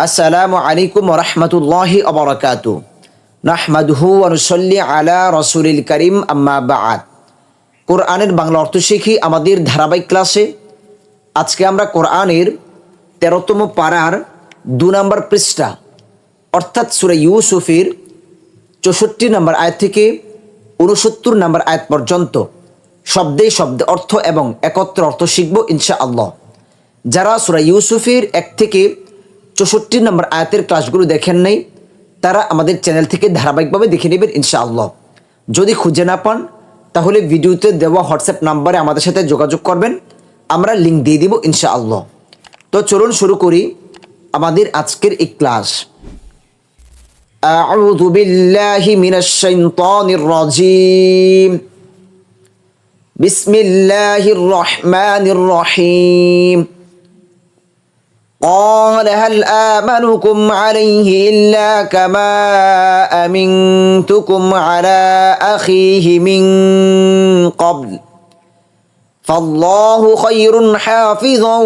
আসসালামু আলাইকুম ওয়া রাহমাতুল্লাহি ওয়া বারাকাতুহু। নাহমাদুহু ওয়া নুসাল্লি আলা রাসূলিল কারীম, আম্মা বা'দ। কোরআনের বাংলা অর্থ শিখি আমাদের ধারাবাহিক ক্লাসে। আজকে আমরা কোরআনের ১৩তম পারার ২ নম্বর পৃষ্ঠা অর্থাৎ সূরা ইউসুফের ৬৪ নম্বর আয়াত থেকে ৬৯ নম্বর আয়াত পর্যন্ত শব্দে শব্দে অর্থ এবং একত্র অর্থ শিখব ইনশাআল্লাহ। যারা সূরা ইউসুফের ১ থেকে ৬৪ নম্বর আয়াতের ক্লাসগুলো দেখেন নাই তারা আমাদের চ্যানেল থেকে ধারাবাহিকভাবে দেখে নেবেন ইনশাআল্লাহ। যদি খুঁজে না পান তাহলে ভিডিওতে দেওয়া হোয়াটসঅ্যাপ নাম্বারে আমাদের সাথে যোগাযোগ করবেন, আমরা লিঙ্ক দিয়ে দিব ইনশাআল্লাহ। তো চলুন শুরু করি আমাদের আজকের এই ক্লাস। আউযু বিল্লাহি মিনাশ শাইতানির রাজীম। বিসমিল্লাহির রহমানির রহিম। قال هل آمنكم عليه إلا كما أمنتكم على أخيه من قبل فالله خير حافظا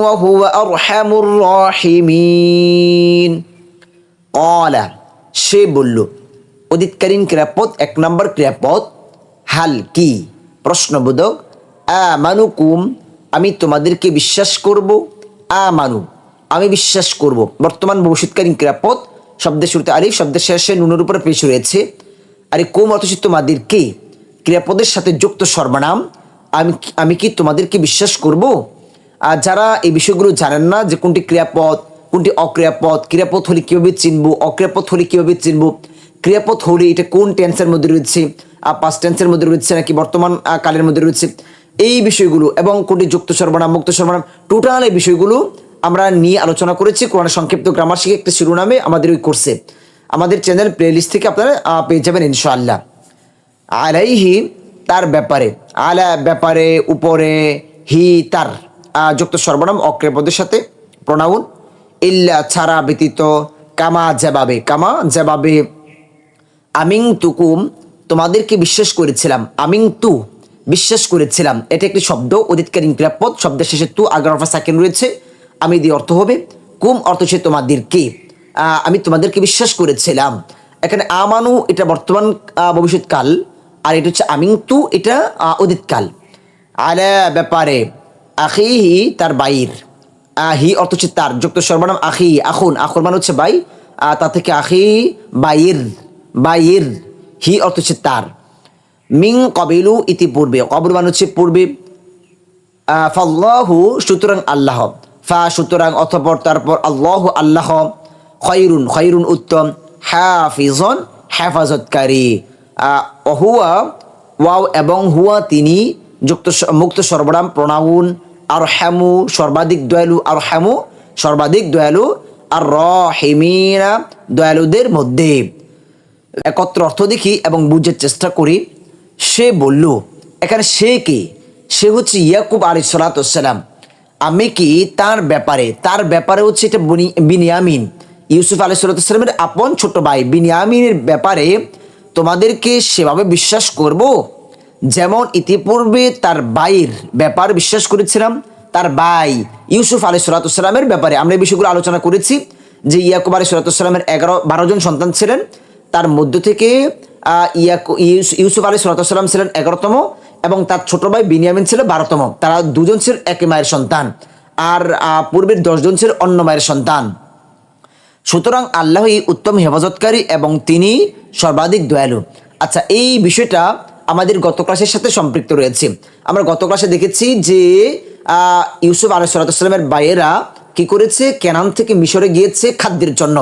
وهو أرحم الراحمين। قال সে বলল, অতীতকালীন ক্রিয়াপদ ১ নম্বর ক্রিয়াপদ হাল কি প্রশ্নবোধক, আমানুকুম আমি তোমাদেরকে বিশ্বাস করব, আমানু আমি বিশ্বাস করব বর্তমান ভবিষ্যৎকালীন ক্রিয়াপদ, শব্দের শুরুতে আলিফ, শব্দের শেষে নুনের উপরে পেশ হয়েছে। আর এই কুম অর্থ তোমাদেরকে ক্রিয়াপদের সাথে যুক্ত সর্বনাম আমি কি তোমাদেরকে বিশ্বাস করব। আর যারা এই বিষয়গুলো জানেন না যে কোনটি ক্রিয়াপদ কোনটি অক্রিয়াপদ, ক্রিয়াপদ হলে কীভাবে চিনব, অক্রিয়াপদ হলে কীভাবে চিনব, ক্রিয়াপদ হলে এটা কোন টেন্সের মধ্যে রয়েছে, পাস্ট টেন্সের মধ্যে রয়েছে নাকি বর্তমান কালের মধ্যে রয়েছে, এই বিষয়গুলো এবং কোনটি যুক্ত সর্বনাম মুক্ত সর্বনাম, টোটাল এই বিষয়গুলো আমরা নিয়ে আলোচনা করেছি কোরআনের সংক্ষিপ্ত গ্রামার শিখে একটি শিরোনামে আমাদের ওই কোর্সে। আমাদের চ্যানেল প্লেলিস্ট থেকে আপনারা পেয়ে যাবেন ইনশাআল্লাহ। আলাইহি তার ব্যাপারে, আলা ব্যাপারে, উপরে, হি তার যুক্ত সর্বনাম অক্রিয়াপদের সাথে প্রনাউন, ইল্লা ছাড়া ব্যতীত, কামা যেভাবে, কামা যেভাবে, আমিং তুকুম তোমাদেরকে বিশ্বাস করেছিলাম, আমিং তু বিশ্বাস করেছিলাম, এটা একটি শব্দ অতীতকালীন ক্রিয়াপদ, শব্দের শেষে তু আগে রফা সাকিন রয়েছে, আমি দিয়ে অর্থ হবে কুম অর্থ হচ্ছে তোমাদেরকে, আমি তোমাদেরকে বিশ্বাস করেছিলাম। এখানে আমানু এটা বর্তমান ভবিষ্যৎকাল, আর এটা হচ্ছে আমিং তু এটা অতীতকাল। আলা ব্যাপারে, আখিহি তার বাইর, হি অর্থ হচ্ছে তার যুক্ত সর্বনাম আখি, আখুন, আখুন মানে হচ্ছে বাই, তা থেকে আখি বাইর, বাইর, হি অর্থ হচ্ছে তার। মিং কবিলু ইতিপূর্বে, কবর মানে হচ্ছে পূর্বে, ফাল্লাহু সুতরাং আল্লাহ, ফা সুতরাং অতঃপর তারপর আল্লাহ আল্লাহ, খয়রুন খয়রুন উত্তম, হাফিজন হেফাজতকারী, হুয়া ওয়াও এবং হুয়া তিনি যুক্ত মুক্ত সর্বনাম প্রনাউন, আর হ্যামু সর্বাধিক দয়ালু, আর হ্যামু সর্বাধিক দয়ালু, আর রহিমিনা দয়ালুদের মধ্যে। একত্র অর্থ দেখি এবং বুঝার চেষ্টা করি। সে বলল, এখানে সে কি, সে হচ্ছে ইয়াকুব আলাইহিস সালাতু ওয়াস সালাম। আমি কি তার ব্যাপারে, তার ব্যাপারে হচ্ছে এটা বিনিয়ামিন, ইউসুফ আলাইহিস সালাতু ওয়াস সালামের আপন ছোট ভাই বিনিয়ামিনের ব্যাপারে তোমাদেরকে সেভাবে বিশ্বাস করব যেমন ইতিপূর্বে তার ভাইয়ের ব্যাপার বিশ্বাস করেছিলাম। তার ভাই ইউসুফ আলাইহিস সালাতু ওয়াস সালামের ব্যাপারে আমরা এই বিষয়গুলো আলোচনা করেছি যে ইয়াকুব আলাইহিস সালাতু ওয়াস সালামের ১১-১২ জন সন্তান ছিলেন, তার মধ্য থেকে ইউসুফ আলাইহিস সালাতু ওয়াস সালাম ছিলেন ১১তম এবং তার ছোট ভাই বিনিয়ামিন ছিল ১২তম। তারা দুজন ছিল এক মায়ের সন্তান, আর পূর্বের ১০ জন ছিল অন্য মায়ের সন্তান। সুতরাং আল্লাহই উত্তম হেফাজতকারী এবং তিনি সর্বাধিক দয়ালু। আচ্ছা, এই বিষয়টা আমাদের গত ক্লাসের সাথে সম্পৃক্ত রয়েছে। আমরা গত ক্লাসে দেখেছি যে ইউসুফ আলাইহিস সালাতু ওয়াস সালামের ভাইয়েরা কি করেছে, কেনান থেকে মিশরে গিয়েছে খাদ্যের জন্য।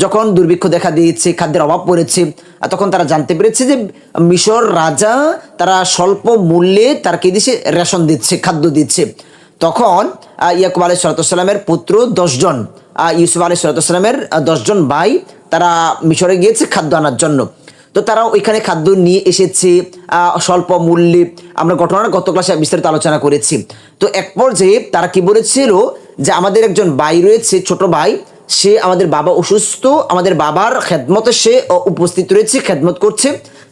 যখন দুর্ভিক্ষ দেখা দিয়েছে, খাদ্যের অভাব পড়েছে, তখন তারা জানতে পেরেছে যে মিশর রাজা তারা স্বল্প মূল্যে তার কি দিচ্ছে, রেশন দিচ্ছে, খাদ্য দিচ্ছে। তখন ইয়াকুব আলাইহিস সালাতু ওয়াস সালামের পুত্র ১০ জন, ইউসুফ আলাইহিস সালাতু ওয়াস সালামের ১০ জন ভাই তারা মিশরে গিয়েছে খাদ্য আনার জন্য। তো তারা ওইখানে খাদ্য নিয়ে এসেছে স্বল্প মূল্যে। আমরা ঘটনাটা গত ক্লাসে বিস্তারিত আলোচনা করেছি। তো এক পর্যায়ে তারা কি বলেছিল যে আমাদের একজন ভাই রয়েছে, ছোট ভাই, সে আমাদের বাবা অসুস্থ, আমাদের বাবার খেদমতে সে উপস্থিত রয়েছে, খেদমত করছে,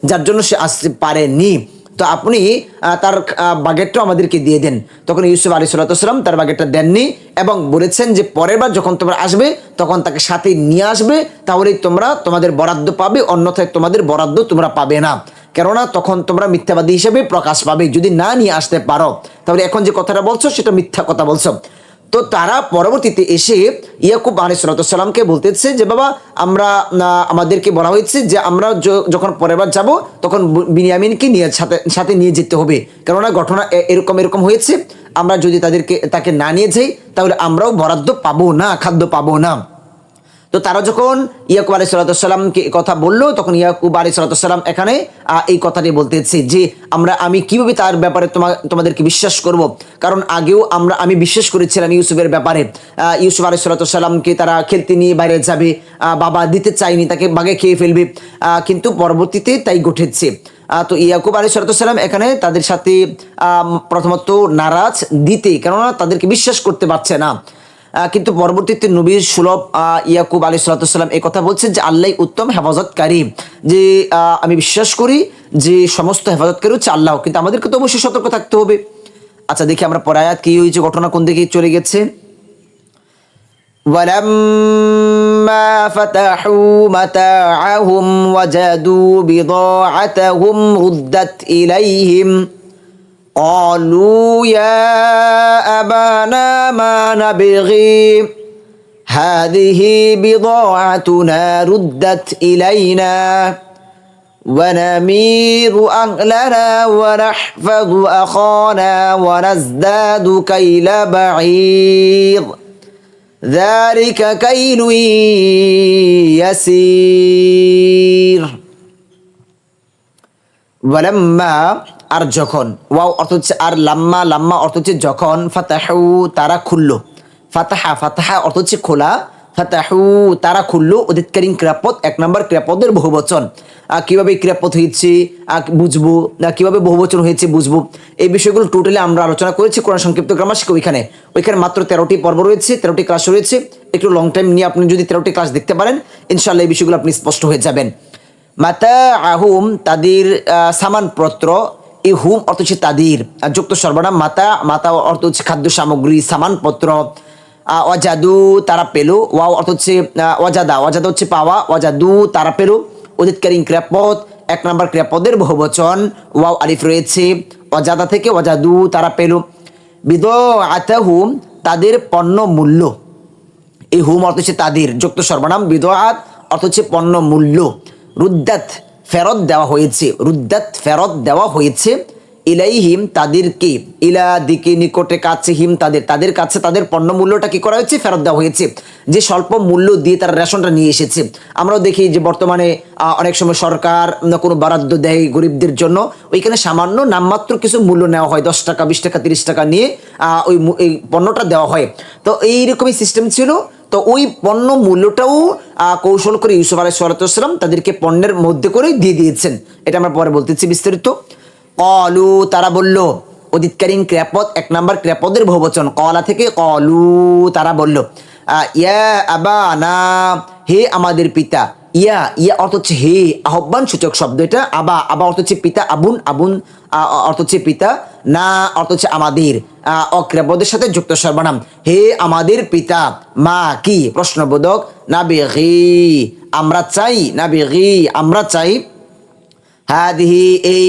যার জন্য সে আসতে পারেনি। তো আপনি তার বাগেটটা আমাদেরকে দিয়ে দেন। তখন ইউসুফ আলাইহিসসালাম তার বাগেটটা দেননি এবং বলেছেন যে পরের বার যখন তোমরা আসবে তখন তাকে সাথে নিয়ে আসবে, তাহলেই তোমরা তোমাদের বরাদ্দ পাবে, অন্যথায় তোমাদের বরাদ্দ তোমরা পাবে না, কেননা তখন তোমরা মিথ্যাবাদী হিসেবে প্রকাশ পাবে যদি না নিয়ে আসতে পারো। তাহলে এখন যে কথাটা বলছো সেটা মিথ্যা কথা বলছো। তো তারা পরবর্তীতে এসে ইয়াকুব আলাইহিসসালামকে বলতেছে যে বাবা আমরা আমাদেরকে বলা হয়েছে যে আমরা যখন পরের বার যাবো তখন বিনিয়ামিনকে নিয়ে সাথে নিয়ে যেতে হবে, কেননা ঘটনা এরকম এরকম হয়েছে, আমরা যদি তাকে না নিয়ে যাই তাহলে আমরাও বরাদ্দ পাবো না, খাদ্য পাবো না। তো তারা যখন ইয়াকুব আলাইহিসসালামকে কথা বললো তখন ইয়াকুব আলাইহিসসালাম এখানে এই কথাটি বলতেছে যে আমি কিভাবে তার ব্যাপারে তোমাদেরকে বিশ্বাস করব, কারণ আগেও আমি বিশ্বাস করেছিলাম ইউসুফের ব্যাপারে। ইউসুফ আলাইহিসসালামকে তারা খেলতে নিয়ে বাইরে যাবে, বাবা দিতে চায়নি, তাকে বাগে খেয়ে ফেলবে, কিন্তু পরবর্তীতে তাই ঘটেছে। তো ইয়াকুব আলাইহিসসালাম এখানে তাদের সাথে প্রথমত নারাজ দিতে, কেননা তাদেরকে বিশ্বাস করতে পারছে না। কিন্তু পরবর্তীতে নবীর সুলভ ইয়াকুব আলাইহিসসালাম এই কথা বলছেন যে আল্লাহ উত্তম হেফাজতকারী, যে আমি বিশ্বাস করি যে সমস্ত হেফাজতকারী হচ্ছে আল্লাহ, কিন্তু আমাদেরকে তো অবশ্যই সতর্ক থাকতে হবে। আচ্ছা দেখি আমরা পরে আয়াত কি হয়েছে, ঘটনা কোন দিকে চলে গেছে। ولما فتحوا متاعهم وجدوا بضاعتهم ردت إليهم قالوا يا أبانا ما نبغي هذه بضاعتنا ردت إلينا ونمير أهلنا ونحفظ أخانا ونزداد كيل بعير ذلك كيل يسير ولما আর যখন, ওয়াও অর্থ হচ্ছে আর, লাম্মা লাম্মা অর্থ হচ্ছে যখন, ফাতাহু তারা খুললো, ফাতাহা ফাতাহা অর্থ হচ্ছে খোলা, ফাতাহু তারা খুললো, অতীতকালীন ক্রিয়াপদ 1 নম্বর ক্রিয়াপদের বহুবচন। কিভাবে ক্রিয়াপদ হয়েছে বুঝবো, কিভাবে বহুবচন হয়েছে বুঝবো, এই বিষয়গুলো টোটালি আমরা আলোচনা করেছি কোরআন সংক্ষিপ্ত গ্রামার শিক্ষা ওইখানে মাত্র 13টি পর্ব রয়েছে, 13টি ক্লাস রয়েছে। একটু লং টাইম নিয়ে আপনি যদি 13টি ক্লাস দেখতে পারেন ইনশাআল্লাহ এই বিষয়গুলো আপনি স্পষ্ট হয়ে যাবেন। মাতা আহুম তাদের সামানপত্র, এই হুম অর্থ হচ্ছে তাদের, যুক্ত সর্বনাম মাতা অর্থ হচ্ছে খাদ্য সামগ্রী সামানপত্র। ওয়াজাদু তারা পেলো, ওয়াও অর্থ হচ্ছে ওয়াজাদা হচ্ছে পাওয়া, ওয়াজাদু তারা পেলো, অতীতকালীন ক্রিয়াপদ 1 নম্বর ক্রিয়াপদের বহুবচন, ওয়াও আলিফ রয়েছে, ওয়াজাদা থেকে ওয়াজাদু তারা পেলো। বিদআতাহুম তাদের পণ্য মূল্য, এই হুম অর্থ হচ্ছে তাদের, যুক্ত সর্বনাম, বিদআত অর্থ হচ্ছে পণ্য মূল্য, রুদ্দাত ফেরত দেওয়া হয়েছে, রুদ্দাত ফেরত দেওয়া হয়েছে, ইলাইহিম তাদেরকে, ইলা দিকে নিকটে কাছে, হিম তাদের কাছে তাদের পণ্য মূল্যটা কি করা হয়েছে, ফেরত দেওয়া হয়েছে। যে স্বল্প মূল্য দিয়ে তারা রেশনটা নিয়ে এসেছে, আমরাও দেখি যে বর্তমানে অনেক সময় সরকার কোনো বরাদ্দ দেয় গরিবদের জন্য, ওইখানে সামান্য নামমাত্র কিছু মূল্য নেওয়া হয়, 10 টাকা 20 টাকা 30 টাকা নিয়ে ওই পণ্যটা দেওয়া হয়। তো এইরকমই সিস্টেম ছিল। তো ওই পণ্য মূল্যটাও কৌশল করে ইউসুফ আলাইহিসসালাম তাদেরকে পণ্যের মধ্যে করে দিয়ে দিয়েছেন, এটা আমরা পরে বলতেছি বিস্তারিত। কলু তারা বলল, অতীতকালীন ক্রিয়াপদ 1 নম্বর ক্রিয়াপদের বহুবচন, কলা থেকে কলু তারা বলল, ইয়া আবানা হে আমাদের পিতা, ইয়া ইয়া অর্থ হচ্ছে হে, আহ্বান সূচক শব্দ এটা, আবা অর্থ হচ্ছে পিতা, আবুন অর্থ হচ্ছে পিতা, না অর্থ হচ্ছে আমাদের, অক্রিয়াপদের সাথে যুক্ত সর্বনাম, হে আমাদের পিতা, মা কি প্রশ্নবোধক, নাবিগি আমরা চাই, নাবিগি আমরা চাই, হাদিহি এই,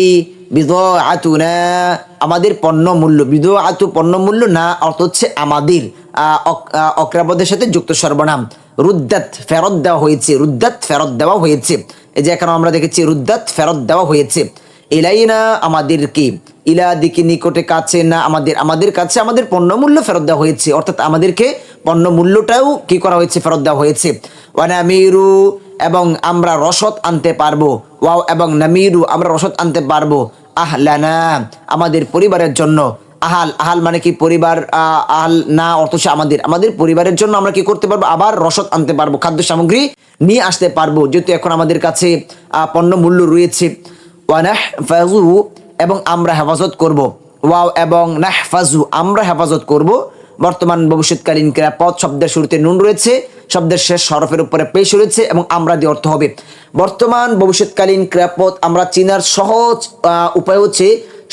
বিদআতুনা আমাদের পণ্য মূল্য, বিদআতু পণ্য মূল্য, না অর্থ হচ্ছে আমাদের, অক্রিয়াপদের সাথে যুক্ত সর্বনাম, রুদ্দাত ফেরত দেওয়া হয়েছে, রুদ্দাত ফেরত দেওয়া হয়েছে। এই যে এখানে আমরা দেখেছি রুদ্দাত ফেরত দেওয়া হয়েছে, ইলাইনা আমাদেরকে, ইলা দিকে নিকটে কাছে, না আমাদের কাছে আমাদের পণ্য মূল্য ফেরত দেওয়া হয়েছে, অর্থাৎ আমাদেরকে পণ্য মূল্যটাও কি করা হয়েছে, ফেরত দেওয়া হয়েছে। ওয়ানামিরু এবং আমরা রসদ আনতে পারবো, ওয়াও এবং নামিরু আমরা রসদ আনতে পারবো, আহলানা আমাদের পরিবারের জন্য, আহাল মানে কি পরিবার, আহাল না অর্থ আমাদের পরিবারের জন্য আমরা কি করতে পারবো, আবার রসদ আনতে পারবো, খাদ্য সামগ্রী নিয়ে আসতে পারবো, যেহেতু এখন আমাদের কাছে পণ্য মূল্য রয়েছে। ওয়ানাহফাজু এবং আমরা হেফাজত করব, ওয়াও এবং নাহফাজু আমরা হেফাজত করব, বর্তমান ভবিষ্যৎকালীন ক্রিয়াপদ শব্দের শুরুতে নুন রয়েছে, শব্দের শেষ হরফের উপরে পেশ রয়েছে এবং আমরা দিয়ে অর্থ হবে। বর্তমান ভবিষ্যৎকালীন ক্রিয়াপদ আমরা চিনার সহজ উপায় হচ্ছে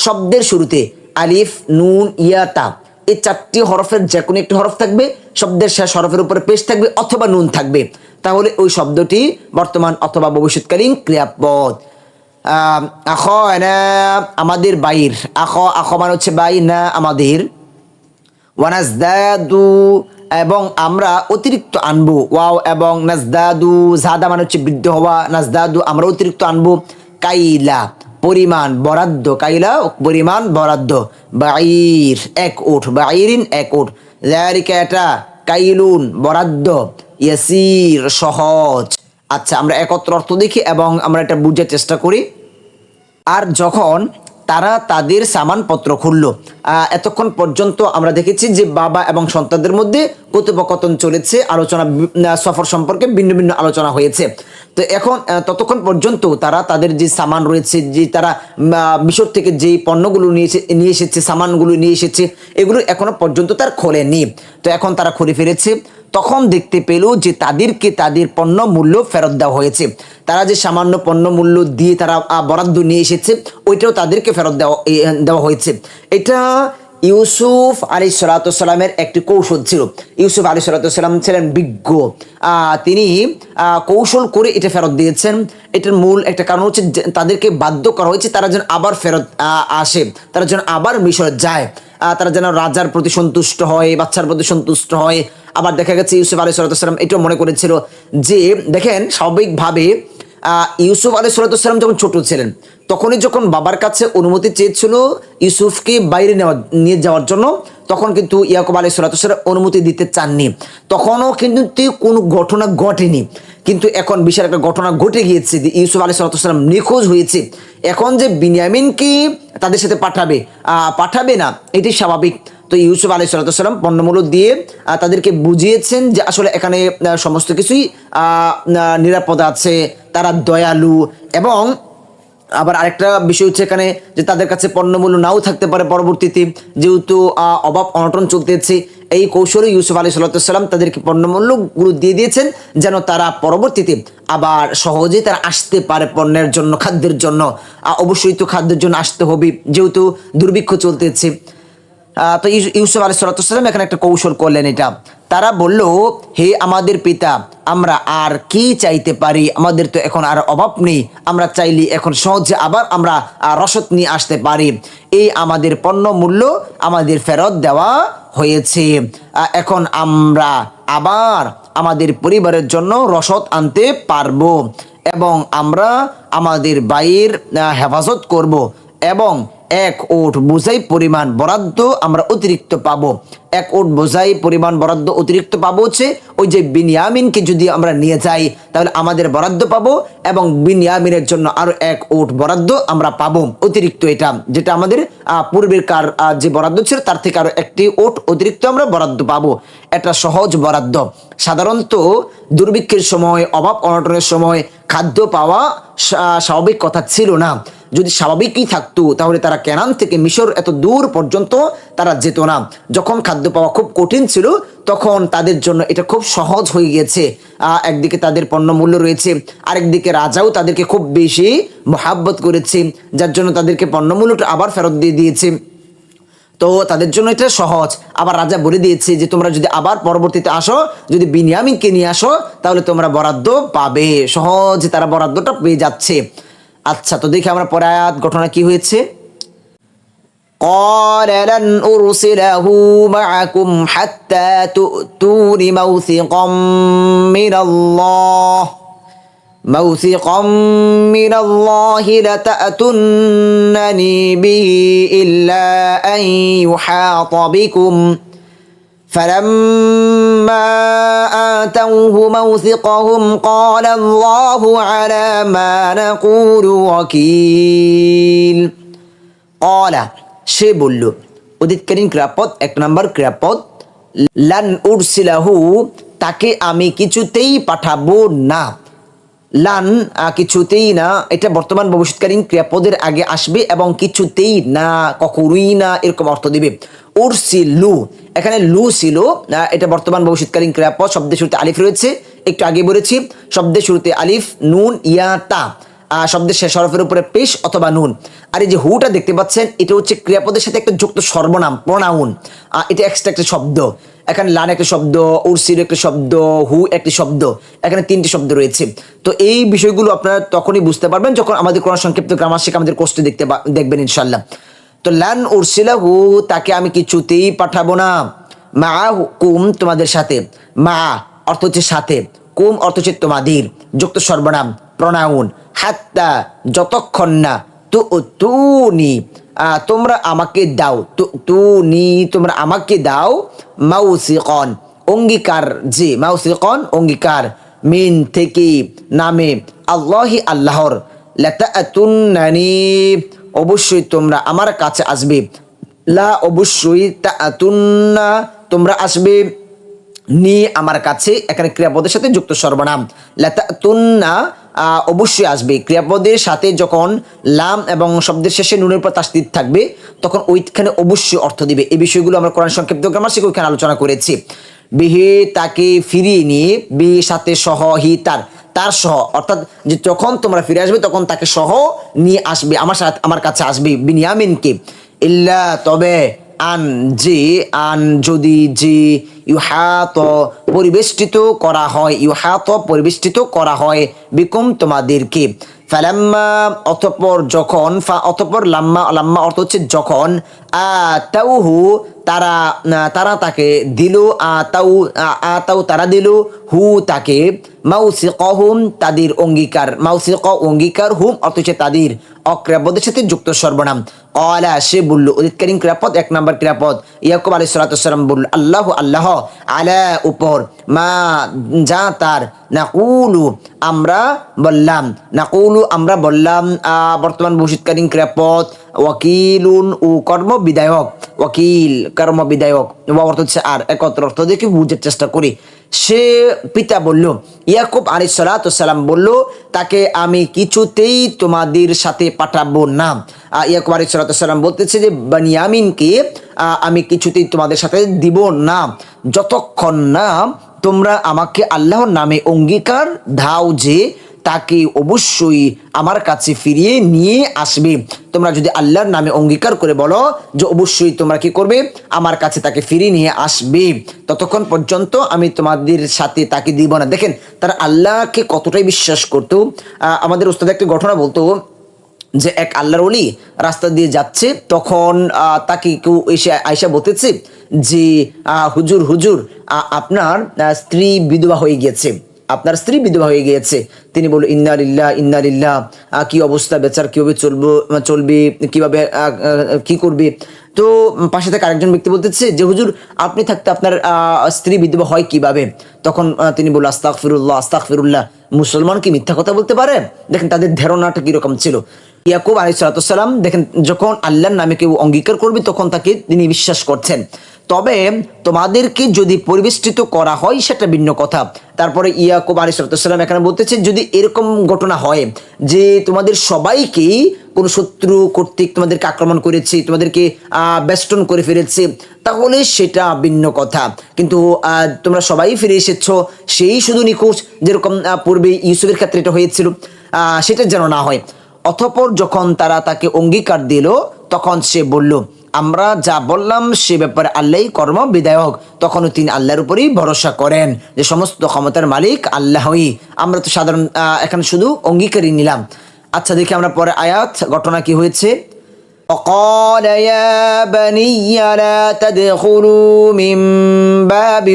শব্দের শুরুতে আলিফ, নুন, ইয়া, তা এই 4টি হরফের যে কোনো একটি হরফ থাকবে, শব্দের শেষ হরফের উপরে পেশ থাকবে অথবা নুন থাকবে, তাহলে ওই শব্দটি বর্তমান অথবা ভবিষ্যৎকালীন ক্রিয়াপদ। আখানা আমাদের বাইর, আখ মানে হচ্ছে বাই, না আমাদের। ওয়ানাজদাদু এবং আমরা অতিরিক্ত আনবো, ওয়াও এবং নাজদাদু জাদা মানে হচ্ছে বৃদ্ধ হওয়া, নাজদাদু আমরা অতিরিক্ত আনবো। কাইলা পরিমাণ, বরাদ্দ, কাইলা পরিমাণ, বরাদ্দ। বাইর এক উট, বাইরিন এক উট। যালিকা এটা, কাইলুন বরাদ্দ, ইয়াসির সহজ। আচ্ছা, আমরা একত্র অর্থ দেখি এবং আমরা এটা বুঝার চেষ্টা করি। আর যখন তারা তাদের সামানপত্র খুলল, এতক্ষণ পর্যন্ত আমরা দেখেছি যে বাবা এবং সন্তানদের মধ্যে কথোপকথন চলেছে, আলোচনা, সফর সম্পর্কে ভিন্ন ভিন্ন আলোচনা হয়েছে। তো এখন ততক্ষণ পর্যন্ত তারা তাদের যে সামান রয়েছে, যে তারা মিশর থেকে যে পণ্যগুলো নিয়ে এসেছে, সামানগুলো নিয়ে এসেছে, এগুলো এখনো পর্যন্ত তার খোলেনি। তো এখন তারা খুলে ফেলেছে। তখন দেখতে পেল যে তাদেরকে তাদের পণ্য মূল্য ফেরত দেওয়া হয়েছে। তারা যে সামান্য পণ্য মূল্য দিয়ে তারা বরাদ্দ নিয়ে এসেছে, ওইটাও তাদেরকে ফেরত দেওয়া হয়েছে। এটা ইউসুফ আলাইহিসসালামের একটি কৌশল ছিল। ইউসুফ আলাইহিসসালাম ছিলেন বিজ্ঞ, তিনি কৌশল করে এটা ফেরত দিয়েছেন। এটার মূল একটা কারণ হচ্ছে তাদেরকে বাধ্য করা হয়েছে তারা যেন আবার ফেরত আসে, তারা যেন আবার মিশর যায়, তারা যেন রাজার প্রতি সন্তুষ্ট হয়, বাচ্চার প্রতি সন্তুষ্ট হয়। আবার দেখা গেছে ইউসুফ আলাইহিসসালাম এটাও মনে করেছিল যে, দেখেন স্বাভাবিকভাবে ইউসুফ আলাইহিসসালাম যখন ছোট ছিলেন, তখনই যখন বাবার কাছে অনুমতি চেয়েছিল ইউসুফকে বাইরে নিয়ে যাওয়ার জন্য, তখন কিন্তু ইয়াকুব আলাইহিসসালাম অনুমতি দিতে চাননি। তখনও কিন্তু কোনো ঘটনা ঘটেনি, কিন্তু এখন বিশাল একটা ঘটনা ঘটে গিয়েছে যে ইউসুফ আলাইহিসসালাম নিখোঁজ হয়েছে। এখন যে বিনিয়ামিনকে তাদের সাথে পাঠাবে না, এটি স্বাভাবিক। তো ইউসুফ আলাইহিসসালাম পণ্যমূল্য দিয়ে তাদেরকে বুঝিয়েছেন যে আসলে এখানে সমস্ত কিছুই নিরাপদ আছে, তারা দয়ালু। এবং আবার আরেকটা বিষয় হচ্ছে এখানে যে তাদের কাছে পণ্যমূল্য নাও থাকতে পারে পরবর্তীতে, যেহেতু অভাব অনটন চলতেছে। এই কৌশলে ইউসুফ আলাইহিসসালাম তাদেরকে পণ্যমূল্যগুলো দিয়ে দিয়েছেন যেন তারা পরবর্তীতে আবার সহজেই তারা আসতে পারে পণ্যের জন্য, খাদ্যের জন্য। অবশ্যই তো খাদ্যের জন্য আসতে হবে, যেহেতু দুর্ভিক্ষ চলতেছে। তো ইউসুফ আলাইহিসসালাম এখানে একটা কৌশল করলেন। এটা তারা বলল, হে আমাদের পিতা, আমরা আর কি চাইতে পারি? আমাদের তো এখন আর অভাব নেই, আমরা চাইলে এখন সহজে আবার আমরা রসদ নিয়ে আসতে পারি। এই আমাদের পণ্য মূল্য আমাদের ফেরত দেওয়া হয়েছে, এখন আমরা আবার আমাদের পরিবারের জন্য রসদ আনতে পারবো এবং আমরা আমাদের বাইর হেফাজত করব এবং 1 উট বোঝাই পরিমাণ বরাদ্দ আমরা অতিরিক্ত পাবো। 1 উট বোঝাই পরিমাণ বরাদ্দ অতিরিক্ত পাবো হচ্ছে ওই যে বিনিয়ামিনকে যদি আমরা নিয়ে যাই তাহলে আমাদের বরাদ্দ পাবো এবং বিনিয়ামিনের জন্য আরো 1 উট বরাদ্দ আমরা পাবো অতিরিক্ত। এটা যেটা আমাদের পূর্বের কার যে বরাদ্দ ছিল তার থেকে আরো 1টি উট অতিরিক্ত আমরা বরাদ্দ পাবো। এটা সহজ বরাদ্দ। সাধারণত দুর্ভিক্ষের সময়, অভাব অনটনের সময় খাদ্য পাওয়া স্বাভাবিক কথা ছিল না। যদি স্বাভাবিকই থাকতো তাহলে তারা কেনান থেকে মিশর এত দূর পর্যন্ত তারা যেত না। যখন খাদ্য পাওয়া খুব কঠিন ছিল তখন তাদের জন্য এটা খুব সহজ হয়ে গেছে। একদিকে তাদের পণ্য মূল্য রয়েছে, আরেকদিকে রাজাও তাদেরকে খুব বেশি মহাব্বত করেছে, যার জন্য তাদেরকে পণ্য মূল্যটা আবার ফেরত দিয়ে দিয়েছে। তো তাদের জন্য এটা সহজ। আবার রাজা বলে দিয়েছে যে তোমরা যদি আবার পরবর্তীতে আসো, যদি বিনিয়ামিনকে নিয়ে আসো তাহলে তোমরা বরাদ্দ পাবে। সহজে তারা বরাদ্দটা পেয়ে যাচ্ছে। আচ্ছা, তো দেখি আমরা পরে আয়াত ঘটনা কি হয়েছে। قال لن أرسله معكم حتى تؤتون موثقا من الله لتأتونني به إلا أن يحاط بكم فلما آتوه موثقهم قال الله على ما نقول وكيل। قال সে বলল, অতীতকালীন ক্রিয়াপদ 1 নম্বর ক্রিয়াপদ, লান উরসিলাহু তাকে আমি কিছুতেই পাঠাবো না, লান কিছুতেই না, এটা বর্তমান ভবিষ্যৎকালীন ক্রিয়াপদের আগে আসবে এবং কিছুতেই না, কখনোই না এরকম অর্থ দিবে। উরসিলু, এখানে লু ছিল, এটা বর্তমান ভবিষ্যৎকালীন ক্রিয়াপদ, শব্দের শুরুতে আলিফ রয়েছে, একটু আগে বলেছি শব্দের শুরুতে আলিফ, নুন, ইয়া, তা, শব্দের শেষ হরফের উপরে পেশ অথবা নুন। আর এই যে হুটা দেখতে পাচ্ছেন, এটা হচ্ছে ক্রিয়াপদের সাথে একটা যুক্ত সর্বনাম, প্রোনাউন, এটা এক্সট্রা একটা শব্দ। এখানে লান একটা শব্দ, উরসির একটা শব্দ, হু একটি শব্দ, এখানে 3টি শব্দ রয়েছে। তো এই বিষয়গুলো আপনারা তখনই বুঝতে পারবেন যখন আমাদের কোরআন সংক্ষিপ্ত গ্রামার শিখে আমাদের কোর্সটি দেখবেন ইনশাল্লাহ। তো লান উরসিলাহু, তাকে আমি কিছুতেই পাঠাবো না, মা কুম তোমাদের সাথে, মা অর্থ হচ্ছে সাথে, কুম অর্থ হচ্ছে তোমাদের, যুক্ত সর্বনাম, প্রনাউন, হাত্তা যতক্ষণ না, তুনি তোমরা আমাকে দাও, তুনি তোমরা আমাকে দাও, মাউসিকন অঙ্গীকার, যে মাউসিকন অঙ্গীকার, মিন থেকে, নামে, আল্লাহি আল্লাহর, লাতাতুন্নানি অবশ্যই তোমরা আমার কাছে আসবে, লা অবশ্যই, তাতুন্না তোমরা আসবে, নি আমার কাছে, এখানে ক্রিয়াপদের সাথে যুক্ত সর্বনাম, লাতাতুন্না অবশ্যই আসবে, ক্রিয়াপদের সাথে যখন লাম এবং শব্দের শেষে নুনের পর তাসদীদ থাকবে তখন ওইখানে অবশ্যই অর্থ দিবে। এই বিষয়গুলো আমরা কোরআন সংক্ষিপ্ত গ্রামার শিখে ওইখানে আলোচনা করেছি। বিহে তাকে ফিরিয়ে নিয়ে, বি সাথে সহ, হি তার, তার সহ, অর্থাৎ যে যখন তোমরা ফিরে আসবে তখন তাকে সহ নিয়ে আসবে, আমার সাথে আমার কাছে আসবে, বিনিয়ামিনকে, ইল্লা তবে, আন যে, আন যদি, যে, ইউহাত পরিবেষ্টিত করা হয়, ইউহাত পরিবেষ্টিত করা হয়, বিকুম তোমাদেরকে, ফালাম্মা অতঃপর যখন, ফা অতঃপর, লাম্মা, লাম্মা অর্থ হচ্ছে যখন, আতাউহু তারা, তারা তাকে দিল, আতাউ, আতাউ তারা দিল, হু তাকে, মাউসিকহুম তাদের অঙ্গীকার, মাউসিক অঙ্গীকার, হুম অর্থ হচ্ছে তাদের, অক্রিয়াপদের সাথে যুক্ত সর্বনাম, ক্বালা সে বলল, অতীতকালীন ক্রিয়াপদ 1 নম্বর ক্রিয়াপদ, ইয়াকুব আলাইহিস সালাতু ওয়াসসালাম বলল, আল্লাহু আল্লাহ, আলা উপর, মা যা তার, নাকুলু আমরা বললাম, নাকুলু আমরা বললাম, বর্তমান ভবিষ্যৎকালীন ক্রিয়াপদ, ওয়াকিলুন ও কর্ম বিধায়ক, ওয়াকিল কর্ম বিধায়ক, অর্থ হচ্ছে আর, একত্র অর্থ দেখে বুঝার চেষ্টা করি। সে পিতা বলল, ইয়াকুব আলাইহিস সালাতু ওয়াসসালাম বলল, তাকে আমি কিছুতেই তোমাদের সাথে পাঠাবো না। ইয়াকুব আলাইহিস সালাতু ওয়াসসালাম বলতেছে যে বিনিয়ামিনকে আমি কিছুতেই তোমাদের সাথে দিব না যতক্ষণ না তোমরা আমাকে আল্লাহর নামে অঙ্গীকার দাও যে তাকে অবশ্যই আমার কাছে ফিরিয়ে নিয়ে আসবে। তোমরা যদি আল্লাহর নামে অঙ্গীকার করে বলো যে অবশ্যই তোমরা কি করবে, আমার কাছে তাকে ফিরিয়ে নিয়ে আসবে, ততক্ষণ পর্যন্ত আমি তোমাদের সাথে তাকে দিব না। দেখেন তারা আল্লাহকে কতটাই বিশ্বাস করতো। আমাদের উস্তাদ একটা ঘটনা বলতো যে এক আল্লাহর ওলি রাস্তা দিয়ে যাচ্ছে, তখন তাকে কেউ এসে আয়সা বলতেছে যে হুজুর হুজুর আপনার স্ত্রী বিধবা হয়ে গিয়েছে, আপনার স্ত্রী বিধবা হয়ে গিয়েছে। তিনি বলল ইন্না লিল্লাহ ইন্না লিল্লাহ, কি অবস্থা, বেচার কিভাবে চলবে কিভাবে কি করবে। তো পাশে থেকে আরেকজন ব্যক্তি বলতেছে যে হুজুর আপনি থাকতে আপনার স্ত্রী বিধবা হয় কিভাবে। তখন তিনি বলল আস্তাগফিরুল্লাহ আস্তাগফিরুল্লাহ, মুসলমান কি মিথ্যা কথা বলতে পারে? দেখেন তাদের ধারণাটা কিরকম ছিল। ইয়াকুব আলাইহিস সালাম দেখেন যখন আল্লাহর নামে কেউ অঙ্গীকার করবে তখন তাকে তিনি বিশ্বাস করছেন, তবে তোমাদেরকে যদি পরিবেষ্টিত করা হয় সেটা ভিন্ন কথা। তারপরে ইয়াকুব আলাইহিস সালাম এখানে বলতেছে যদি এরকম ঘটনা হয় যে তোমাদের সবাইকেই কোনো শত্রু কর্তৃক তোমাদেরকে আক্রমণ করেছে, তোমাদেরকে বেষ্টন করে ফেলেছে, তাহলে সেটা ভিন্ন কথা। কিন্তু তোমরা সবাই ফিরে এসেছো, সেই শুধু নিখোঁজ, যেরকম পূর্বে ইউসুফের ক্ষেত্রে এটা হয়েছিল, সেটা যেন না হয়। অতঃপর যখন তারা তাকে অঙ্গীকার দিল তখন সে বলল আমরা যা বললাম সে ব্যাপারে আল্লাহই কর্ম বিধায়ক। তখনও তিনি আল্লাহর উপরেই ভরসা করেন যে সমস্ত ক্ষমতার মালিক আল্লাহই, আমরা তো সাধারণ এখানে শুধু অঙ্গীকারই নিলাম। আচ্ছা দেখি আমরা পরে আয়াত ঘটনা কি হয়েছে। وقال يا بني لا تدخلوا من باب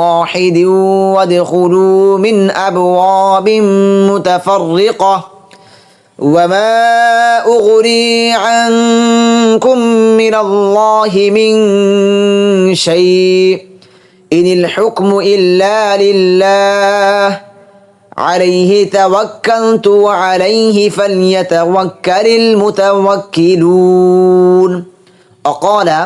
واحد وادخلوا من أبواب متفرقة وما أغني عنكم من الله من شيء إن الحكم إلا لله عليه توكلت وعليه فليتوكل المتوكلون। অকালা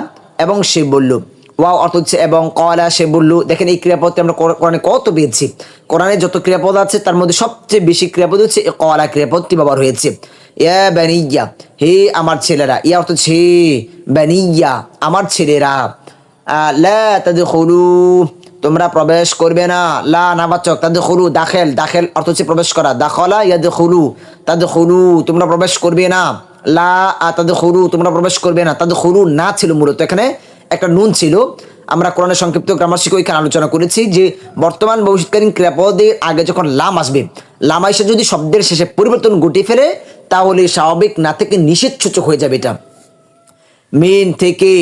এবং সে বলল, ওয়াও অর্থ হচ্ছে এবং, কলা সে বলল। দেখেন এই ক্রিয়াপদটি আমরা কোরআনে কত পেয়েছি। কোরআনে যত ক্রিয়াপদ আছে তার মধ্যে সবচেয়ে বেশি ক্রিয়াপদ হচ্ছে এই কলা ক্রিয়াপদটি ব্যবহার হয়েছে। ইয়া বানিয়া, হে আমার ছেলেরা। ইয়া অর্থ হচ্ছে হে, বানিয়া আমার ছেলেরা। লা তাদখুলু, তোমরা প্রবেশ করবে না। লা নাবাচক, তাদখুলু দাখেল, দাখেল অর্থ হচ্ছে প্রবেশ করা। দাখলা ইয়াদখুলু, তাদখুলু তোমরা প্রবেশ করবে না। লা তাদখুলু তোমরা প্রবেশ করবে না। তাদখুলু না ছিল মূলত, এখানে একটা নুন ছিল। আমরা কোরআনের সংক্ষিপ্ত গ্রামার শিখে ওইখানে আলোচনা করেছি যে বর্তমান ভবিষ্যৎকালীন ক্রিয়াপদের আগে যখন লাম আসবে, লাম এসে যদি শব্দের শেষে পরিবর্তন ঘটিয়ে ফেলে তাহলে স্বাভাবিক না থেকে নিষেধ সূচক হয়ে যাবে এটা। মিন থেকে,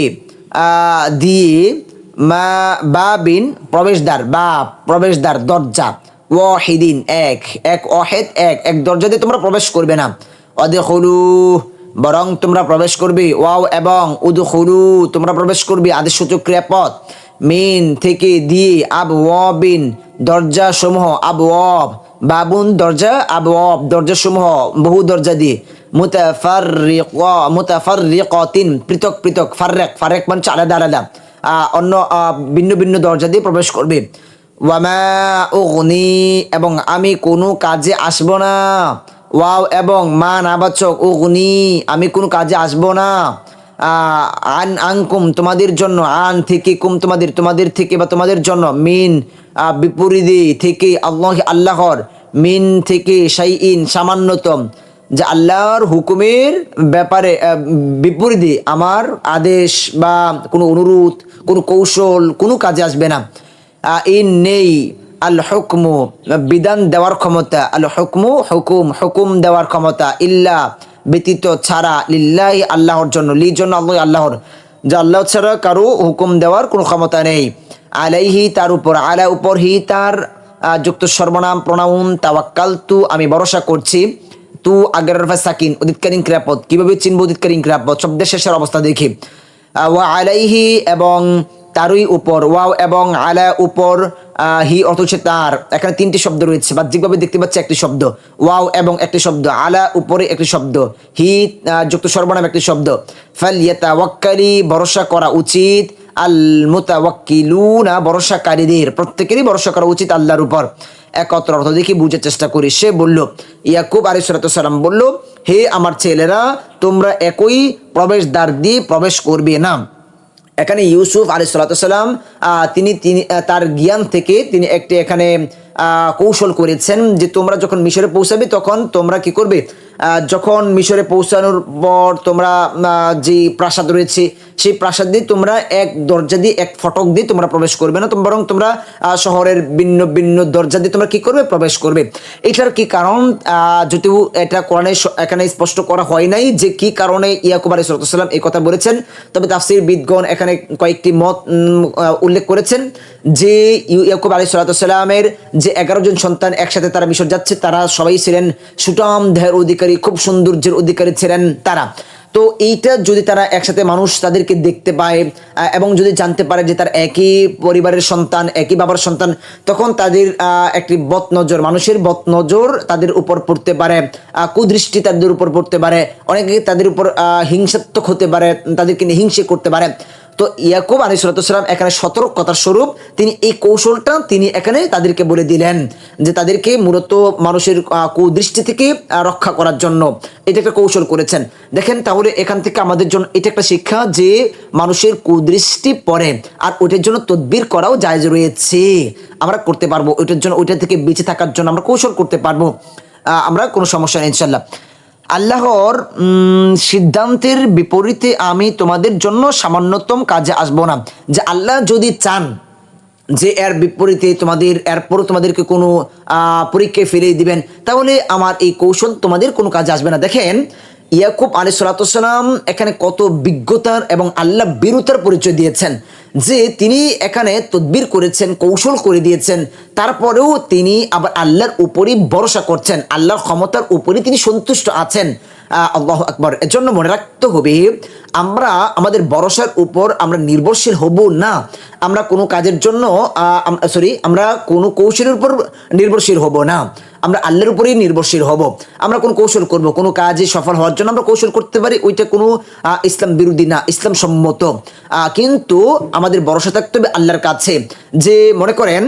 দিয়ে, মা বাবিন প্রবেশদ্বার, বা প্রবেশদ্বার দরজা, ওয়াহিদিন এক, এক ওয়াহিদ এক, এক দরজা দিয়ে তোমরা প্রবেশ করবে না। অদখুলু বরং তোমরা প্রবেশ করবে। ওয়াও এবং, উদখুলু তোমরা প্রবেশ করবে আদেশসূচক ক্রিয়াপদ। মিন থেকে, দিয়ে, আবওয়াবিন দরজা সমূহ, আবওয়াব বাবুন দরজা, আবওয়াব দরজা সমূহ বহু দরজা দিয়ে। মুতাফাররিকাতিন পৃথক পৃথক, ফাররেক, ফাররেক মানে আলাদা আলাদা, অন্য ভিন্ন ভিন্ন দরজা দিয়ে প্রবেশ করবে। ওয়ামা উগনি এবং আমি কোনো কাজে আসবো না। ওয়াও এবং, মা নাবাচক, উগনি আমি কোনো কাজে আসবো না। আন আনকুম তোমাদের জন্য, আন থেকে, কুম তোমাদের, তোমাদের থেকে বা তোমাদের জন্য, মিন বিপরীতে থেকে, আল্লাহ আল্লাহর, মিন থেকে, শাইইন সামান্যতম, যে আল্লাহর হুকুমের ব্যাপারে বিপরীতে আমার আদেশ বা কোনো অনুরোধ, কোনো কৌশল কোনো কাজে আসবে না। ইন নেই, আল হুকমু বিধান দেওয়ার ক্ষমতা, আল হুকমু হুকুম, হুকুম দেওয়ার ক্ষমতা, ইল্লা ব্যতীত ছাড়া, লিল্লাহি আল্লাহর জন্য, লির জন্য আল্লাহ আল্লাহর, যে আল্লাহ ছাড়া কারো হুকুম দেওয়ার কোনো ক্ষমতা নেই। আলাইহি তার উপর, আলা উপর, হি তার যুক্ত সর্বনাম প্রোনাউন, তাওয়াক্কালতু আমি ভরসা করছি। তু আগের সাকিন উদিতকালীন ক্রিয়াপদ। কিভাবে চিনব উদিতকালীন ক্রিয়াপদ? শব্দের শেষের অবস্থা দেখি। ওয়া আলাইহি এবং তারই উপর, ওয়াও এবং, আলা উপর, হি অর্থ হচ্ছে তার। এখানে তিনটি শব্দ রয়েছে, বাহ্যিকভাবে দেখতে পাচ্ছি একটি শব্দ, ওয়াও এবং একটি শব্দ, আলা উপরে একটি শব্দ, হি যুক্ত সর্বনাম একটি শব্দ। ফালইয়াতাওয়াক্কালি ভরসা করা উচিত, আল মুতাওয়াক্কিলুনা ভরসাকারীদের, প্রত্যেকেরই ভরসা করা উচিত আল্লাহর উপর। একত্র অর্থ দেখি বুঝার চেষ্টা করি। সে বলল, ইয়াকুব আলাইহিস সালাম বলল, হে আমার ছেলেরা তোমরা একই প্রবেশদ্বার দিয়ে প্রবেশ করবে না। এখানে ইউসুফ আলাইহিস সালাম তিনি তার জ্ঞান থেকে তিনি একটি এখানে কৌশল করেছেন যে তোমরা যখন মিশরে পৌঁছাবে তখন তোমরা কি করবে, যখন মিশরে পৌঁছানোর পর তোমরা যে প্রাসাদ রয়েছে সেই প্রাসাদ দিয়ে তোমরা এক দরজা দিয়ে, এক ফটক দিয়ে তোমরা প্রবেশ করবে না, বরং তোমরা শহরের ভিন্ন ভিন্ন দরজা দিয়ে তোমরা কি করবে, প্রবেশ করবে। এটার কি কারণ, যদিও এটা কোরআনে এখানে স্পষ্ট করা হয় নাই যে কি কারণে ইয়াকুব আলাইহিস সালাম এই কথা বলেছেন, তবে তাফসীর বিদগণ এখানে কয়েকটি মত উল্লেখ করেছেন যে ইয়াকুব আলাইহিস সালামের যে 11 জন সন্তান একসাথে তারা মিশর যাচ্ছে, তারা সবাই ছিলেন সুঠাম দেহের অধিকারী, খুব সৌন্দর্যের অধিকারী ছিলেন তারা। তো এইটা যদি তারা একসাথে মানুষ তাদেরকে দেখতে পায় এবং যদি জানতে পারে যে তার একই পরিবারের সন্তান, একই বাবার সন্তান, তখন তাদের একটি বদনজর, মানুষের বদনজর তাদের উপর পড়তে পারে, কুদৃষ্টি তাদের উপর পড়তে পারে, অনেকে তাদের উপর হিংসাত্মক হতে পারে, তাদেরকে নিয়ে হিংসে করতে পারে। তো ইয়াকুব আলাইহিস সালাম এখানে সতর্কতার স্বরূপ তিনি এই কৌশলটা তিনি এখানে তাদেরকে বলে দিলেন যে তাদেরকে মূলত মানুষের কুদৃষ্টি থেকে রক্ষা করার জন্য এটা একটা কৌশল করেছেন। দেখেন তাহলে এখান থেকে আমাদের জন্য এটা একটা শিক্ষা যে মানুষের কুদৃষ্টি পড়ে আর ওইটার জন্য তদবির করাও জায়েজ রয়েছে, আমরা করতে পারবো, ওইটার জন্য ওইটা থেকে বেঁচে থাকার জন্য আমরা কৌশল করতে পারবো, আমরা কোনো সমস্যা নেই ইনশাল্লাহ। আল্লাহর সিদ্ধান্তের বিপরীতে আমি তোমাদের জন্য সামান্যতম কাজে আসবো না। যে আল্লাহ যদি চান যে এর বিপরীতে তোমাদের এরপরও তোমাদেরকে কোনো পরীক্ষায় ফিরিয়ে দিবেন, তাহলে আমার এই কৌশল তোমাদের কোনো কাজে আসবে না। দেখেন ইয়াকুব আলাইহিস সালাম এখানে কত বিজ্ঞতার এবং আল্লাহ বিরুতার পরিচয় দিয়েছেন যে তিনি এখানে তদবির করেছেন, কৌশল করে দিয়েছেন, তারপরেও তিনি আবার আল্লাহর উপরই ভরসা করছেন, আল্লাহর ক্ষমতার উপরই তিনি সন্তুষ্ট আছেন। আল্লাহু আকবার। এজন্য মনে রাখতে হবে আমরা আমাদের ভরসার উপর আমরা নির্ভরশীল হব না, আমরা কোনো কাজের জন্য আমরা কোনো কৌশলের উপর নির্ভরশীল হব না, আমরা আল্লাহর উপরেই নির্ভরশীল হব। আমরা কোন কৌশল করব, কোনো কাজে সফল হওয়ার জন্য আমরা কৌশল করতে পারি, ওইটা কোনো ইসলাম বিরোধী না, ইসলাম সম্মত। কিন্তু আমাদের ভরসা থাকতে হবে আল্লাহর কাছে। যে মনে করেন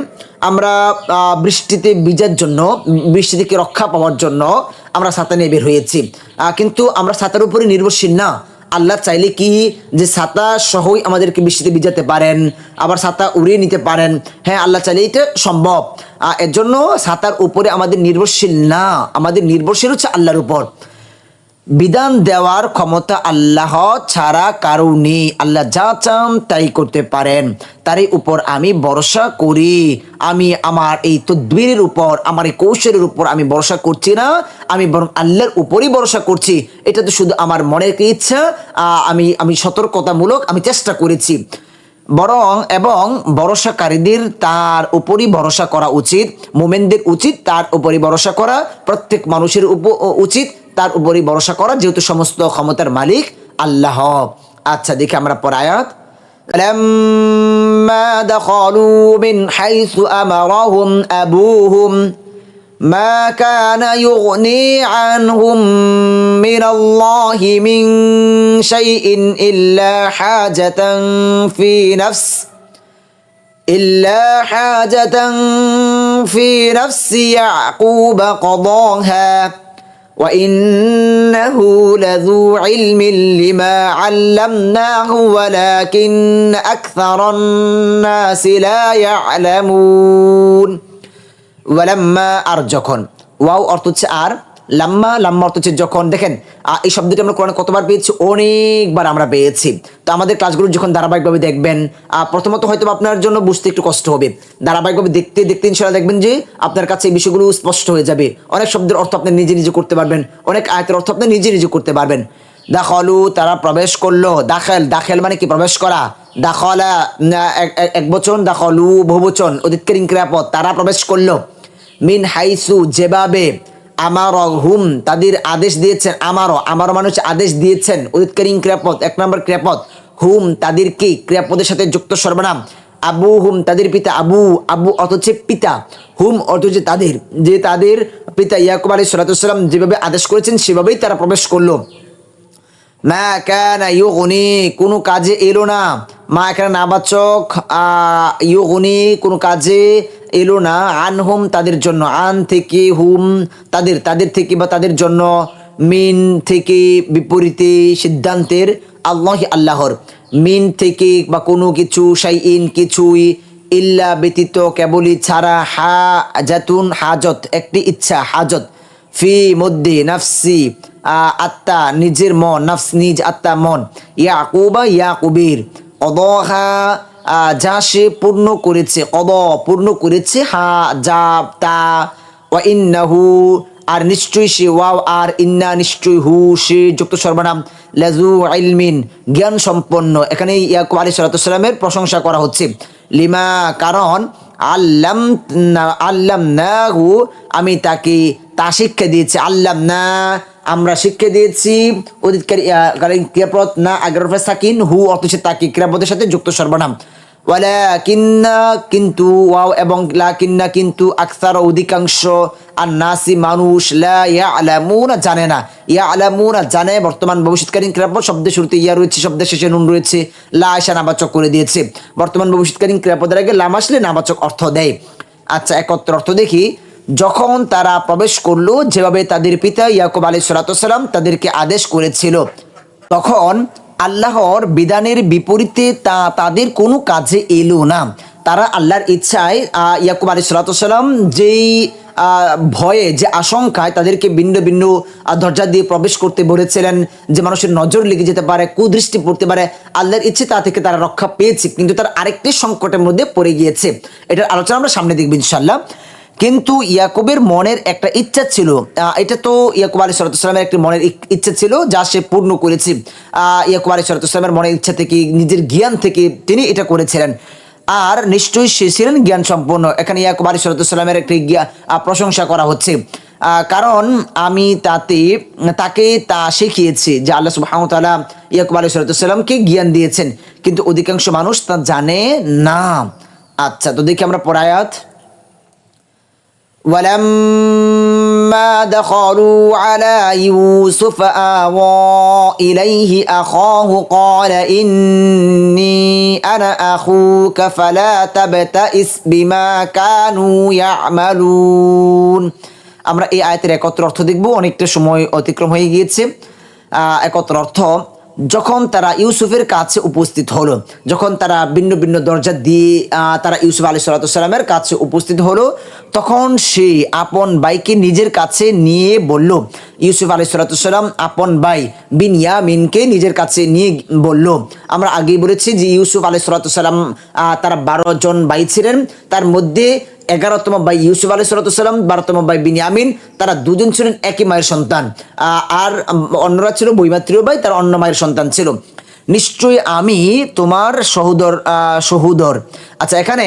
আমরা বৃষ্টিতে ভিজার জন্য, বৃষ্টি থেকে রক্ষা পাওয়ার জন্য আমরা ছাতা নিয়ে বের হয়েছি, কিন্তু আমরা ছাতার উপরে নির্ভরশীল না। আল্লাহ চাইলে কি যে ছাতা সহই আমাদেরকে বৃষ্টিতে ভিজাতে পারেন, আবার ছাতা উড়িয়ে নিতে পারেন। হ্যাঁ, আল্লাহ চাইলে এটা সম্ভব। এর জন্য ছাতার উপরে আমাদের নির্ভরশীল না, আমাদের নির্ভরশীল হচ্ছে আল্লাহর উপর। বিধান দেওয়ার ক্ষমতা আল্লাহ ছাড়া কারো নেই। আল্লাহ যা চান তাই করতে পারেন, তারই উপর আমি ভরসা করি। আমি আমার এই তদবিরের উপর, আমার এই কৌশলের উপর আমি ভরসা করছি না, আমি বরং আল্লাহর উপরই ভরসা করছি। এটা তো শুধু আমার মনের ইচ্ছা, আমি সতর্কতামূলক আমি চেষ্টা করেছি। এবং ভরসাকারীদের তার উপরই ভরসা করা উচিত। মুমিনদের উচিত তার উপরই ভরসা করা, প্রত্যেক মানুষের উচিত তার উপরই ভরসা করা, যেহেতু সমস্ত ক্ষমতার মালিক আল্লাহ। আচ্ছা, দেখি আমরা পর আয়াত। فلما دخلوا من حيث أمرهم أبوهم ما كان يغني عنهم من الله من شيء إلا حاجة في نفس يعقوب قضاها وإنه لذو علم لما علمناه ولكن أكثر الناس لا يعلمون। ওয়ালাম্মা, আর যখন, ওয়াও অর্থ হচ্ছে আর, লাম্মা অর্থ হচ্ছে যখন। দেখেন এই শব্দটি আমরা কোরআনে কতবার পেয়েছি, অনেকবার আমরা পেয়েছি। তো আমাদের ক্লাসগুলো যখন ধারাবাহিকভাবে দেখবেন, প্রথমত হয়তো আপনার জন্য বুঝতে একটু কষ্ট হবে, ধারাবাহিকভাবে দেখতে দেখতে ইনশাআল্লাহ দেখবেন যে আপনার কাছে এই বিষয়গুলো স্পষ্ট হয়ে যাবে। অনেক শব্দের অর্থ আপনি নিজে করতে পারবেন, অনেক আয়াতের অর্থ আপনি নিজে করতে পারবেন। দাখলু, তারা প্রবেশ করলো। দাখেল মানে কি? প্রবেশ করা। দাখলা এক বচন, দাখলু বহুবচন, অতীতকালীন ক্রিয়াপদ। তারা প্রবেশ করলো। মিন হাইসু, যেভাবে, আমারহুম, তাদের আদেশ দিয়েছেন। আমারো মানে হচ্ছে আদেশ দিয়েছেন, অতীতকালীন ক্রিয়াপদ, এক নম্বর ক্রিয়াপদ। হুম, তাদেরকে, ক্রিয়াপদের সাথে যুক্ত সর্বনাম। আবু হুম, তাদের পিতা। আবু অর্থ হচ্ছে পিতা, হুম অর্থ হচ্ছে তাদের, যে তাদের পিতা ইয়াকুব আলাইহিস সালাতু ওয়াস সালাম যেভাবে আদেশ করেছেন সেভাবেই তারা প্রবেশ করলো। মা কানা ইউগনি, কোনো কাজে এলো না। মা এখানে নাবাচক, ইউগনি কোনো কাজে এলো না। আনহুম, তাদের জন্য। আন থেকে, হুম তাদের থেকে বা তাদের জন্য। মিন থেকে বিপরীতে সিদ্ধান্তের, আল্লাহর। মিন থেকে বা কোনো কিছু, শাইইন কিছুই, ইল্লা ব্যতীত কেবলই, ছাড়া, হাজাতুন হাজত একটি ইচ্ছা, হাজত, ফি মধ্যে, নাফসি আত্মা নিজের মন, নাফস নিজ আত্মা মন, ইয়াকুবা ইয়াকুবের, অদহা যা সে পূর্ণ করেছে, পূর্ণ করেছে, হা যা তা, ওয়া ইন্নাহু আর নিশ্চয়ই সে, ওয়াও আর, ইন্না নিশ্চয়ই, হু সে যুক্ত সর্বনাম, লাজু ইলমিন জ্ঞান সম্পন্ন। এখানে ইয়াকুব আলাইহিস সালাতু ওয়াস সালামের প্রশংসা করা হচ্ছে। লিমা কারণ, আল্লামনাহু আমি তাকে তা শিক্ষা দিয়েছি। আল্লামনা আমরা শিক্ষা দিয়েছি, অতীতকারী ক্রিয়াপদ না, আগের সাকিন, হু অর্থ হচ্ছে তাকে, ক্রিয়াপদের সাথে যুক্ত সর্বনাম। ওয়ালাকিন্না কিন্তু, ওয়াও এবং লাকিন্না কিন্তু, আকসার অধিকাংশ, আর নাসি মানুষ, লা ইয়ালামুনা জানে না, ইয়ালামুনা জানে বর্তমান ভবিষ্যৎকালীন ক্রিয়াপদ, শব্দের শুরুতে ইয়া রয়েছে, শব্দের শেষে নুন রয়েছে, লা এসা নাবাচক করে দিয়েছে। বর্তমান ভবিষ্যৎকালীন ক্রিয়াপদের আগে লাম আসলে নাবাচক অর্থ দেয়। আচ্ছা, একত্র অর্থ দেখি। যখন তারা প্রবেশ করলো, যেভাবে তাদের পিতা ইয়াকুব আলাইহিস সালাতু ওয়াস সালাম তাদেরকে আদেশ করেছিল, তখন আল্লাহর বিধানের বিপরীতে তাদের কোনো কাজে এলো না। তারা আল্লাহর ইচ্ছায়, ইয়াকুব আলাইহিস সালাতু ওয়াস সালাম যেই ভয়ে, যে আশঙ্কায় তাদেরকে ভিন্ন ভিন্ন দরজা দিয়ে প্রবেশ করতে বলেছিলেন, যে মানুষের নজর লেগে যেতে পারে, কুদৃষ্টি পড়তে পারে, আল্লাহর ইচ্ছে তা থেকে তারা রক্ষা পেয়েছে, কিন্তু তার আরেকটি সংকটের মধ্যে পড়ে গিয়েছে। এটার আলোচনা আমরা সামনে দেখব ইনশাআল্লাহ। কিন্তু ইয়াকুবের মনের একটা ইচ্ছা ছিল, এটা তো ইয়াকুব আলাইহিস সালাতু ওয়াস সালামের একটা মনের ইচ্ছা ছিল, যা সে পূর্ণ করেছে। ইয়াকুব আলাইহিস সালাতু ওয়াস সালামের মনের ইচ্ছা থেকে, নিজের জ্ঞান থেকে তিনি এটা করেছিলেন, আর নিশ্চয়ই সে ছিলেন জ্ঞান সম্পন্ন। এখানে ইয়াকুব আলাইহিস সালাতু ওয়াস সালামের একটি প্রশংসা করা হচ্ছে, কারণ আমি তাকে তা শিখিয়েছি, যে আল্লাহ সুবহানাহু ওয়া তাআলা ইয়াকুব আলাইহিস সালাতু ওয়াস সালামকে জ্ঞান দিয়েছেন, কিন্তু অধিকাংশ মানুষ তা জানে না। আচ্ছা, তো দেখি আমরা পরের আয়াত। ولما فلما دخلوا على يوسف آوى إليه أخاه قال إني أنا أخوك فلا تبتئس بما كانوا يعملون আমরা এই আয়াতের একত্র অর্থ দেখব অনেকটা সময় অতিক্রম হয়ে গিয়েছে একত্র অর্থ যখন তারা ইউসুফের কাছে উপস্থিত হলো যখন তারা ভিন্ন ভিন্ন দরজা দিয়ে তারা ইউসুফ আলাইহিস সালামের কাছে উপস্থিত হলো তখন সে আপন ভাইকে নিজের কাছে নিয়ে বলল ইউসুফ আলাইহিস সালাম আপন ভাই বিনয়ামিনকে নিজের কাছে নিয়ে বলল আমরা আগেই বলেছি যে ইউসুফ আলাইহিস সালাম তারা 12 জন ভাই ছিলেন তার মধ্যে 11তম ভাই ইউসুফ আলাইহিস সালাম 12তম ভাই বিনয়ামিন তারা দুজন ছিলেন একই মায়ের সন্তান আর অন্যরা ছিল বৈমাত্রীয় ভাই তার অন্য মায়ের সন্তান ছিল নিশ্চয়ই আমি তোমার সহোদর আচ্ছা এখানে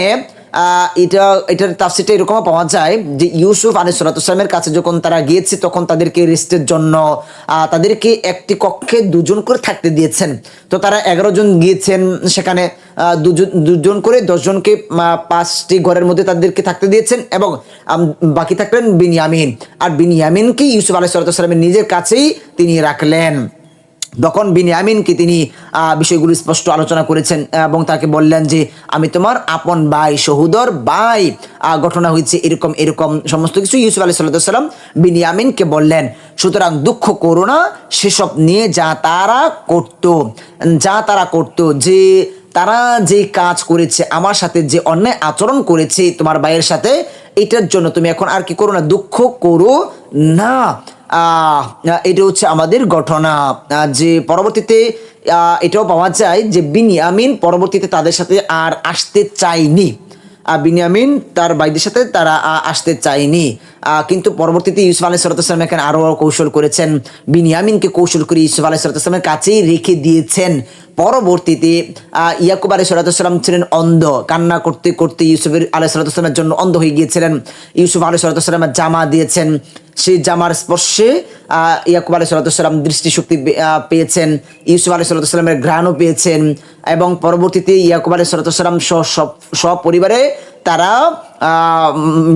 এটার তাফসীরটা এরকম পাওয়া যায় যে ইউসুফ আলাইহিস সালামের কাছে যখন তারা গিয়েছে তখন তাদেরকে রেস্টের জন্য তাদেরকে একটি কক্ষে দুজন করে থাকতে দিয়েছেন তো তারা 11 জন গিয়েছেন সেখানে দুজন করে 10 জনকে 5টি ঘরের মধ্যে তাদেরকে থাকতে দিয়েছেন এবং বাকি থাকলেন বিনয়ামিন আর বিনয়ামিনকে ইউসুফ আলাইহিস সালামের নিজের কাছেই তিনি রাখলেন তখন বিনয়ামিনকে তিনি বিষয়গুলো স্পষ্ট আলোচনা করেছেন এবং তাকে বললেন যে আমি তোমার আপন ভাই সহোদর ভাই ঘটনা হয়েছে এরকম এরকম সমস্ত কিছু ইউসুফ আলাইহিস সালাম বিনয়ামিনকে বললেন সুতরাং দুঃখ করো না সেসব নিয়ে যা তারা করত যে তারা যে কাজ করেছে আমার সাথে যে অন্যায় আচরণ করেছে তোমার ভাইয়ের সাথে এটার জন্য তুমি এখন আর কি করো না দুঃখ করো না এটা হচ্ছে আমাদের ঘটনা যে পরবর্তীতে এটাও পাওয়া যায় যে বিনয়ামিন পরবর্তীতে তাদের সাথে আর আসতে চায়নি বিনয়ামিন তার ভাইদের সাথে তারা আসতে চায়নি কিন্তু পরবর্তীতে ইউসুফ আলাইহিস সালাম এখানে আরো কৌশল করেছেন বিনয়ামিনকে কৌশল করে ইউসুফ আলাইহিস সালামের কাছেই রেখে দিয়েছেন পরবর্তীতে ইয়াকুব আলাইহিস সালাম ছিলেন অন্ধ কান্না করতে করতে ইউসুফ আলাইহিস সালামের জন্য অন্ধ হয়ে গিয়েছিলেন ইউসুফ আলাইহিস সালামের জামা দিয়েছেন সেই জামার স্পর্শে ইয়াকুব আলাইহিস সালাম দৃষ্টিশক্তি পেয়েছেন ইউসুফ আলাইহিস সালামের ঘ্রাণও পেয়েছেন এবং পরবর্তীতে ইয়াকুব আলাইহিস সালাম সব পরিবারে তারা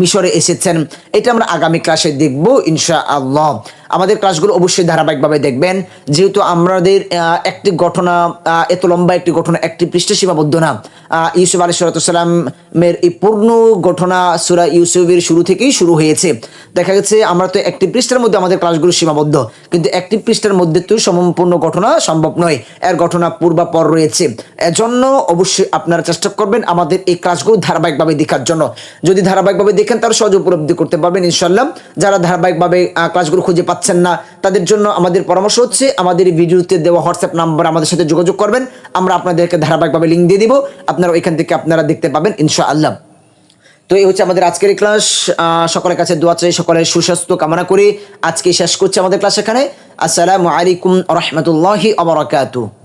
মিশরে এসেছেন এটা আমরা আগামী ক্লাসে দেখব ইনশাআল্লাহ আমাদের ক্লাসগুলো অবশ্যই ধারাবাহিকভাবে দেখবেন যেহেতু আমাদের একটি ঘটনা এত লম্বা একটি ঘটনা একটি পৃষ্ঠা সীমাবদ্ধ না ইউসুফ আলাইহিস সালামের এই পূর্ণ ঘটনা সূরা ইউসুফের শুরু থেকেই শুরু হয়েছে দেখা গেছে আমরা তো একটি পৃষ্ঠার মধ্যে আমাদের ক্লাসগুলো সীমাবদ্ধ কিন্তু একটি পৃষ্ঠার মধ্যে তো সম্পূর্ণ ঘটনা সম্ভব নয় এর ঘটনা পূর্বাপর রয়েছে এজন্য অবশ্যই আপনারা চেষ্টা করবেন আমাদের এই ক্লাসগুলো ধারাবাহিকভাবে দেখার জন্য যদি ধারাবাহিকভাবে দেখেন তারা সহজে উপলব্ধি করতে পারবেন ইনশাআল্লাহ যারা ধারাবাহিকভাবে ক্লাসগুলো খুঁজে পাচ্ছেন না তাদের জন্য আমাদের পরামর্শ হচ্ছে আমাদের ভিডিওতে দেওয়া হোয়াটসঅ্যাপ নাম্বার আমাদের সাথে যোগাযোগ করবেন আমরা আপনাদেরকে ধারাবাহিকভাবে লিংক দিয়ে দিব আপনারা ওইখান থেকে আপনারা দেখতে পাবেন ইনশাআল্লাহ তো এই হচ্ছে আমাদের আজকের ক্লাস সকলের কাছে দোয়া চাই সকলের সুস্বাস্থ্য কামনা করে আজকে শেষ করছি আমাদের ক্লাস এখানে আসসালামু আলাইকুম ওয়া রাহমাতুল্লাহি ওয়া বারাকাতুহু